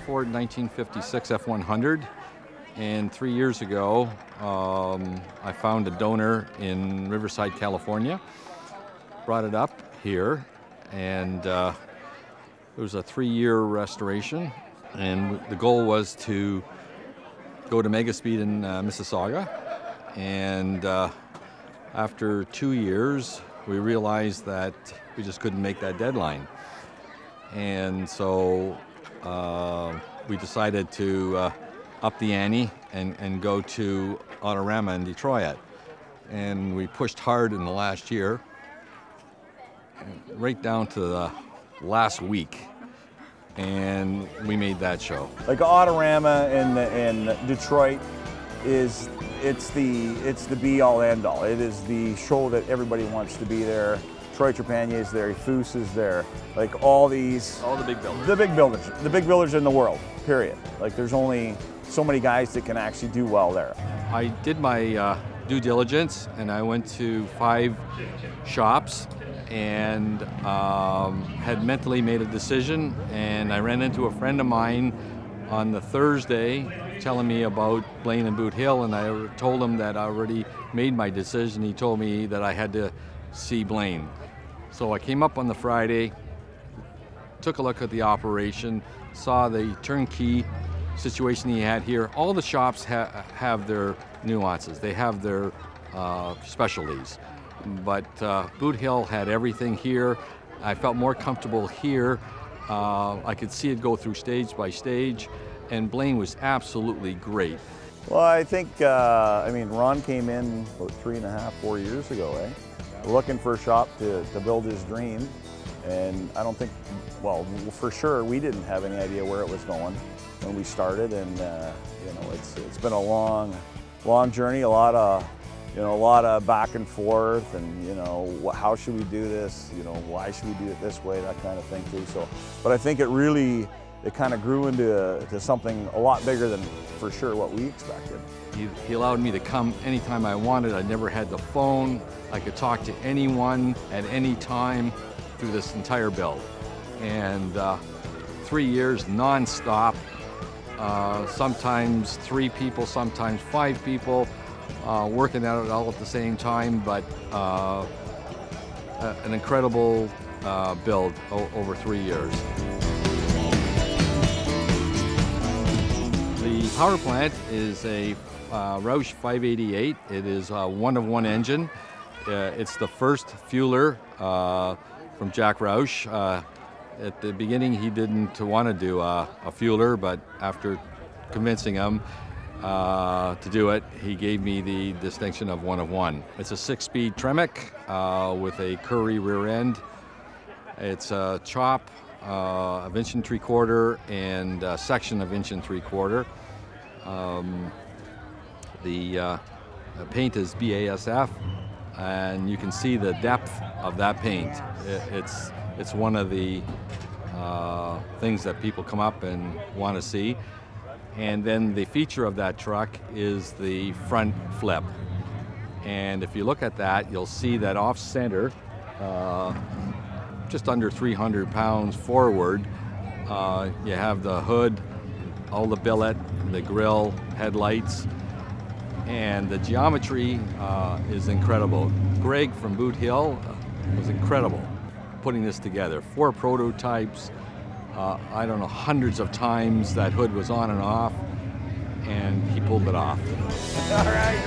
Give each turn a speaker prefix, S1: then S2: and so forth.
S1: Ford 1956 F100, and 3 years ago I found a donor in Riverside, California, brought it up here, and it was a 3-year restoration, and the goal was to go to Mega Speed in Mississauga, and after 2 years we realized that we just couldn't make that deadline, and so we decided to up the ante and go to Autorama in Detroit. And we pushed hard in the last year, right down to the last week, and we made that show.
S2: Like Autorama in Detroit it's the be-all end-all. It is the show that everybody wants to be there. Troy Trepanier is there, Foose is there, like all the big builders. The big builders in the world, period. Like there's only so many guys that can actually do well there.
S1: I did my due diligence, and I went to 5 shops and had mentally made a decision, and I ran into a friend of mine on the Thursday telling me about Blaine and Boot Hill, and I told him that I already made my decision. He told me that I had to see Blaine. So I came up on the Friday, took a look at the operation, saw the turnkey situation he had here. All the shops have their nuances. They have their specialties. But Boot Hill had everything here. I felt more comfortable here. I could see it go through stage by stage, and Blaine was absolutely great.
S2: Well, I think, I mean, Ron came in about 3.5, 4 years ago, looking for a shop to build his dream. And I don't think, well, for sure, we didn't have any idea where it was going when we started. And, you know, it's been a long journey, a lot of back and forth, and, you know, how should we do this? You know, why should we do it this way? That kind of thing too. So, but I think it kind of grew into something a lot bigger than, for sure, what we expected.
S1: He allowed me to come anytime I wanted. I never had the phone. I could talk to anyone at any time through this entire build. And 3 years non-stop, sometimes 3 people, sometimes 5 people, working at it all at the same time, but an incredible build over 3 years. The power plant is a Roush 588. It is a 1-of-1 engine. It's the first fueler from Jack Roush. At the beginning, he didn't want to do a fueler, but after convincing him to do it, he gave me the distinction of 1-of-1. It's a 6-speed Tremec with a Curry rear end. It's a chop of 1 3/4 and a section of 1 3/4. The paint is BASF, and you can see the depth of that paint. It's one of the things that people come up and want to see. And then the feature of that truck is the front flip. And if you look at that, you'll see that off center, just under 300 pounds forward, you have the hood, all the billet, the grille, headlights, and the geometry is incredible. Greg from Boot Hill was incredible putting this together. 4 prototypes, I don't know, hundreds of times that hood was on and off, and he pulled it off.
S2: All right,